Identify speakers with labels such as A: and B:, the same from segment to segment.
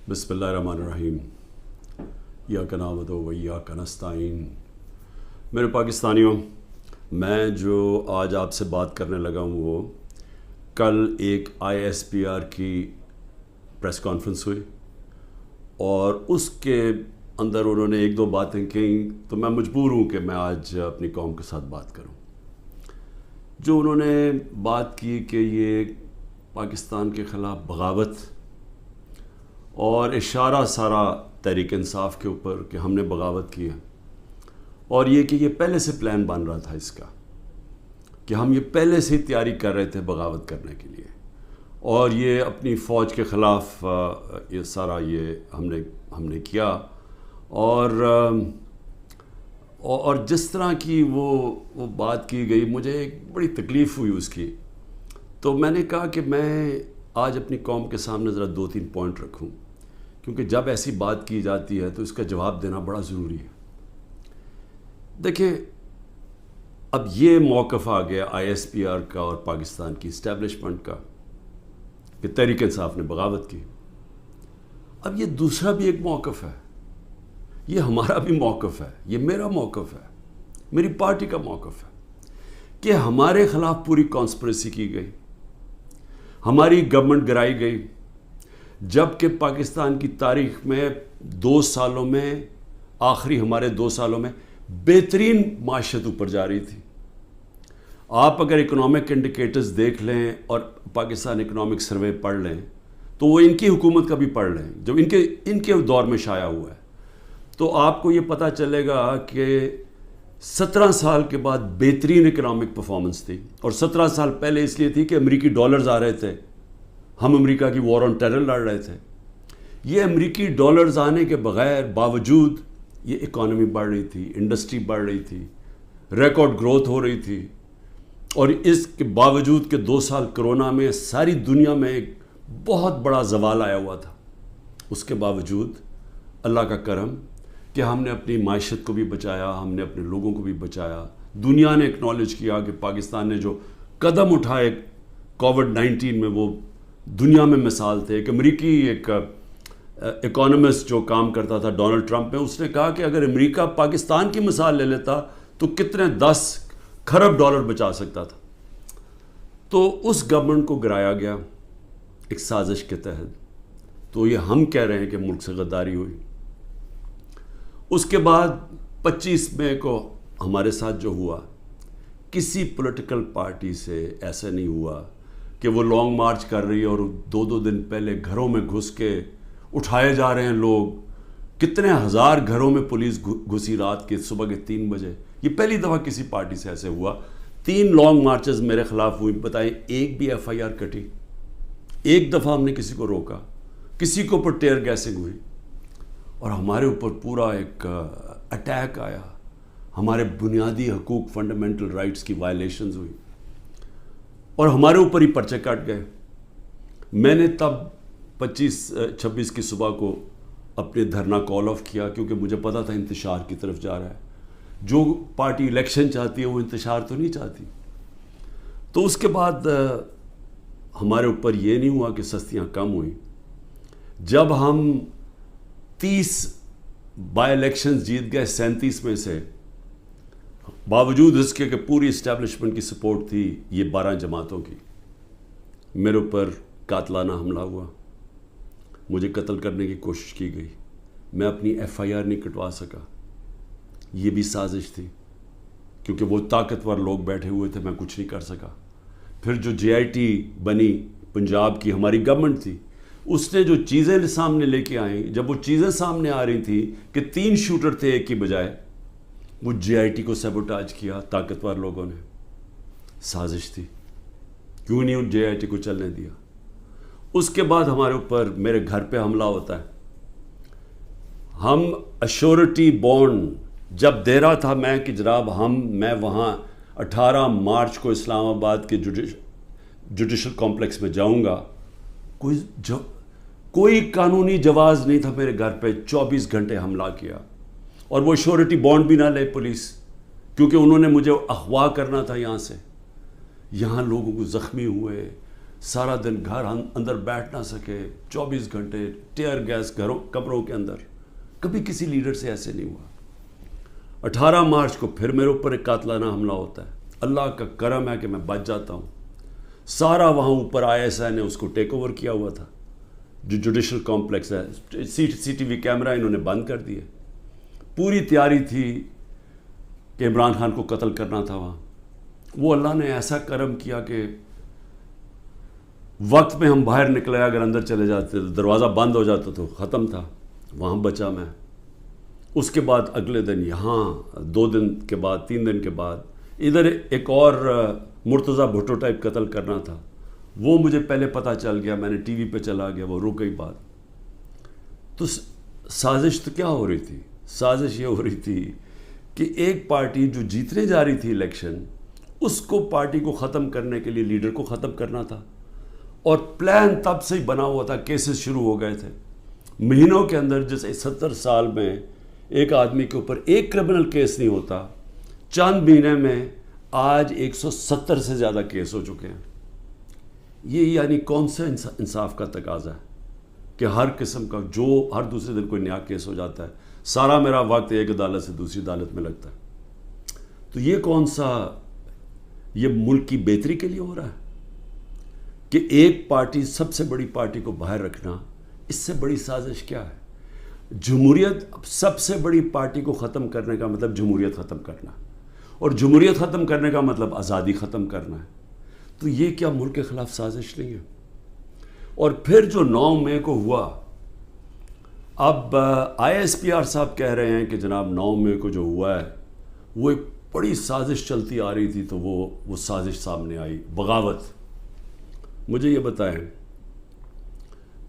A: بسم اللہ الرحمن الرحیم ایاک نعبد و ایاک نستعین۔ میرے پاکستانیوں، میں جو آج آپ سے بات کرنے لگا ہوں وہ کل ایک ISPR کی پریس کانفرنس ہوئی اور اس کے اندر انہوں نے ایک دو باتیں کہیں تو میں مجبور ہوں کہ میں آج اپنی قوم کے ساتھ بات کروں۔ جو انہوں نے بات کی کہ یہ پاکستان کے خلاف بغاوت اور اشارہ سارا تحریک انصاف کے اوپر کہ ہم نے بغاوت کی ہے، اور یہ کہ یہ پہلے سے پلان بن رہا تھا اس کا کہ ہم یہ پہلے سے ہی تیاری کر رہے تھے بغاوت کرنے کے لیے، اور یہ اپنی فوج کے خلاف یہ سارا یہ ہم نے کیا، اور جس طرح کی وہ بات کی گئی مجھے ایک بڑی تکلیف ہوئی اس کی۔ تو میں نے کہا کہ میں آج اپنی قوم کے سامنے ذرا 2-3 پوائنٹ رکھوں، کیونکہ جب ایسی بات کی جاتی ہے تو اس کا جواب دینا بڑا ضروری ہے۔ دیکھیں، اب یہ موقف آ گیا ISPR کا اور پاکستان کی اسٹیبلشمنٹ کا کہ تحریک انصاف نے بغاوت کی۔ اب یہ دوسرا بھی ایک موقف ہے، یہ ہمارا بھی موقف ہے، یہ میرا موقف ہے، میری پارٹی کا موقف ہے کہ ہمارے خلاف پوری کانسپریسی کی گئی، ہماری گورنمنٹ گرائی گئی، جبکہ پاکستان کی تاریخ میں 2 سالوں میں ہمارے 2 سالوں میں بہترین معیشت اوپر جا رہی تھی۔ آپ اگر اکنامک انڈیکیٹرز دیکھ لیں اور پاکستان اکنامک سروے پڑھ لیں تو وہ ان کی حکومت کا بھی پڑھ لیں جو ان کے دور میں شائع ہوا ہے، تو آپ کو یہ پتہ چلے گا کہ 17 سال کے بعد بہترین اکنامک پرفارمنس تھی، اور 17 سال پہلے اس لیے تھی کہ امریکی ڈالرز آ رہے تھے، ہم امریکہ کی وار آن ٹیرر لڑ رہے تھے۔ یہ امریکی ڈالرز آنے کے باوجود یہ اکانومی بڑھ رہی تھی، انڈسٹری بڑھ رہی تھی، ریکارڈ گروتھ ہو رہی تھی، اور اس کے باوجود کہ 2 سال کرونا میں ساری دنیا میں ایک بہت بڑا زوال آیا ہوا تھا، اس کے باوجود اللہ کا کرم کہ ہم نے اپنی معیشت کو بھی بچایا، ہم نے اپنے لوگوں کو بھی بچایا۔ دنیا نے اکنالج کیا کہ پاکستان نے جو قدم اٹھائے کووڈ-19 میں وہ دنیا میں مثال تھے۔ ایک امریکی ایک اکانومسٹ جو کام کرتا تھا ڈونلڈ ٹرمپ میں، اس نے کہا کہ اگر امریکہ پاکستان کی مثال لے لیتا تو کتنے 10 کھرب ڈالر بچا سکتا تھا۔ تو اس گورنمنٹ کو گرایا گیا ایک سازش کے تحت، تو یہ ہم کہہ رہے ہیں کہ ملک سے غداری ہوئی۔ اس کے بعد 25 مئی کو ہمارے ساتھ جو ہوا، کسی پولیٹیکل پارٹی سے ایسا نہیں ہوا کہ وہ لانگ مارچ کر رہی ہے اور 2 دن پہلے گھروں میں گھس کے اٹھائے جا رہے ہیں لوگ، کتنے ہزار گھروں میں پولیس گھسی رات کے صبح کے 3 بجے۔ یہ پہلی دفعہ کسی پارٹی سے ایسے ہوا۔ 3 لانگ مارچز میرے خلاف ہوئی، بتائیں ایک بھی FIR کٹی؟ ایک دفعہ ہم نے کسی کو روکا؟ کسی کے اوپر ٹیئر گیسنگ ہوئی؟ اور ہمارے اوپر پورا ایک اٹیک آیا، ہمارے بنیادی حقوق فنڈامنٹل رائٹس کی وائلیشنز ہوئی، اور ہمارے اوپر ہی پرچے کٹ گئے۔ میں نے تب 26 کی صبح کو اپنے دھرنا کال آف کیا، کیونکہ مجھے پتا تھا انتشار کی طرف جا رہا ہے۔ جو پارٹی الیکشن چاہتی ہے وہ انتشار تو نہیں چاہتی۔ تو اس کے بعد ہمارے اوپر یہ نہیں ہوا کہ سستیاں کم ہوئیں۔ جب ہم 30 بائی الیکشنز جیت گئے 37 میں سے، باوجود اس کے کہ پوری اسٹیبلشمنٹ کی سپورٹ تھی یہ 12 جماعتوں کی، میرے اوپر قاتلانہ حملہ ہوا، مجھے قتل کرنے کی کوشش کی گئی، میں اپنی FIR نہیں کٹوا سکا۔ یہ بھی سازش تھی، کیونکہ وہ طاقتور لوگ بیٹھے ہوئے تھے، میں کچھ نہیں کر سکا۔ پھر جو JIT بنی پنجاب کی ہماری گورنمنٹ تھی، اس نے جو چیزیں سامنے لے کے آئیں، جب وہ چیزیں سامنے آ رہی تھی کہ 3 شوٹر تھے ایک کی بجائے، وہ JIT کو سیبوٹاج کیا طاقتور لوگوں نے۔ سازش تھی، کیوں نہیں JIT کو چلنے دیا۔ اس کے بعد ہمارے اوپر میرے گھر پہ حملہ ہوتا ہے۔ ہم ایشورٹی بانڈ جب دے رہا تھا میں کہ جناب میں وہاں 18 مارچ کو اسلام آباد کے جوڈیشل کمپلیکس میں جاؤں گا، کوئی قانونی جواز نہیں تھا میرے گھر پہ، 24 گھنٹے حملہ کیا، اور وہ ایشورٹی بانڈ بھی نہ لے پولیس، کیونکہ انہوں نے مجھے اغوا کرنا تھا یہاں سے۔ یہاں لوگوں کو زخمی ہوئے، سارا دن گھر اندر بیٹھ نہ سکے، 24 گھنٹے ٹیئر گیس گھروں کمروں کے اندر. کبھی کسی لیڈر سے ایسے نہیں ہوا. 18 مارچ کو پھر میرے اوپر ایک قاتلانہ حملہ ہوتا ہے. اللہ کا کرم ہے کہ میں بچ جاتا ہوں. سارا وہاں اوپر ISI نے اس کو ٹیک اوور کیا ہوا تھا، جو جوڈیشل کمپلیکس ہے. CCTV کیمرہ انہوں نے بند کر دیے. پوری تیاری تھی کہ عمران خان کو قتل کرنا تھا وہاں. وہ اللہ نے ایسا کرم کیا کہ وقت پہ ہم باہر نکلے، اگر اندر چلے جاتے دروازہ بند ہو جاتا تو ختم تھا. وہاں بچا میں. اس کے بعد اگلے دن یہاں، 2 دن کے بعد 3 دن کے بعد ادھر ایک اور مرتضیٰ بھٹو ٹائپ قتل کرنا تھا. وہ مجھے پہلے پتہ چل گیا، میں نے ٹی وی پہ چلا گیا، وہ رک گئی بات. تو سازش تو کیا ہو رہی تھی؟ سازش یہ ہو رہی تھی کہ ایک پارٹی جو جیتنے جا رہی تھی الیکشن، اس کو پارٹی کو ختم کرنے کے لیے لیڈر کو ختم کرنا تھا. اور پلان تب سے ہی بنا ہوا تھا. کیسز شروع ہو گئے تھے مہینوں کے اندر. جیسے 70 سال میں ایک آدمی کے اوپر ایک کرمنل کیس نہیں ہوتا، چند مہینے میں آج 170 سے زیادہ کیس ہو چکے ہیں. یہ یعنی کون سا انصاف کا تقاضا ہے کہ ہر قسم کا جو ہر دوسرے دن کوئی نیا کیس ہو جاتا ہے. سارا میرا وقت ایک عدالت سے دوسری عدالت میں لگتا ہے. تو یہ کون سا، یہ ملک کی بہتری کے لیے ہو رہا ہے کہ ایک پارٹی، سب سے بڑی پارٹی کو باہر رکھنا؟ اس سے بڑی سازش کیا ہے؟ جمہوریت، سب سے بڑی پارٹی کو ختم کرنے کا مطلب جمہوریت ختم کرنا، اور جمہوریت ختم کرنے کا مطلب آزادی ختم کرنا ہے. تو یہ کیا ملک کے خلاف سازش نہیں ہے؟ اور پھر جو 9 مئی کو ہوا، اب ISPR صاحب کہہ رہے ہیں کہ جناب 9 مئی کو جو ہوا ہے وہ ایک بڑی سازش چلتی آ رہی تھی، تو وہ سازش سامنے آئی، بغاوت. مجھے یہ بتائیں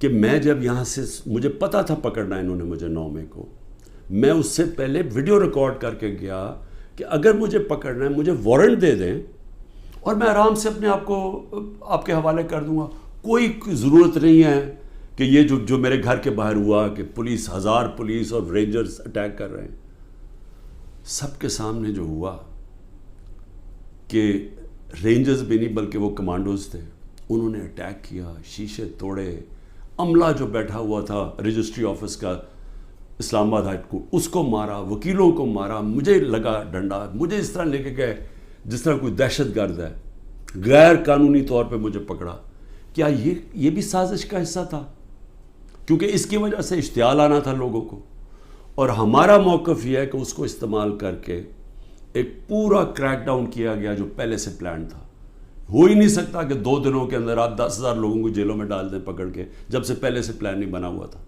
A: کہ میں جب یہاں سے، مجھے پتا تھا پکڑنا انہوں نے مجھے 9 مئی کو، میں اس سے پہلے ویڈیو ریکارڈ کر کے گیا کہ اگر مجھے پکڑنا ہے مجھے وارنٹ دے دیں اور میں آرام سے اپنے آپ کو آپ کے حوالے کر دوں گا. کوئی ضرورت نہیں ہے کہ یہ جو میرے گھر کے باہر ہوا کہ پولیس، 1000 پولیس اور رینجرز اٹیک کر رہے ہیں. سب کے سامنے جو ہوا کہ رینجرز بھی نہیں بلکہ وہ کمانڈوز تھے، انہوں نے اٹیک کیا، شیشے توڑے. عملہ جو بیٹھا ہوا تھا رجسٹری آفس کا اسلام آباد ہائی کورٹ، اس کو مارا، وکیلوں کو مارا. مجھے لگا ڈنڈا، مجھے اس طرح لے کے گئے جس طرح کوئی دہشت گرد ہے. غیر قانونی طور پہ مجھے پکڑا. کیا یہ بھی سازش کا حصہ تھا؟ کیونکہ اس کی وجہ سے اشتعال آنا تھا لوگوں کو. اور ہمارا موقف یہ ہے کہ اس کو استعمال کر کے ایک پورا کریک ڈاؤن کیا گیا جو پہلے سے پلان تھا. ہو ہی نہیں سکتا کہ 2 دنوں کے اندر آپ 10,000 لوگوں کو جیلوں میں ڈال دیں پکڑ کے، جب سے پہلے سے پلان نہیں بنا ہوا تھا.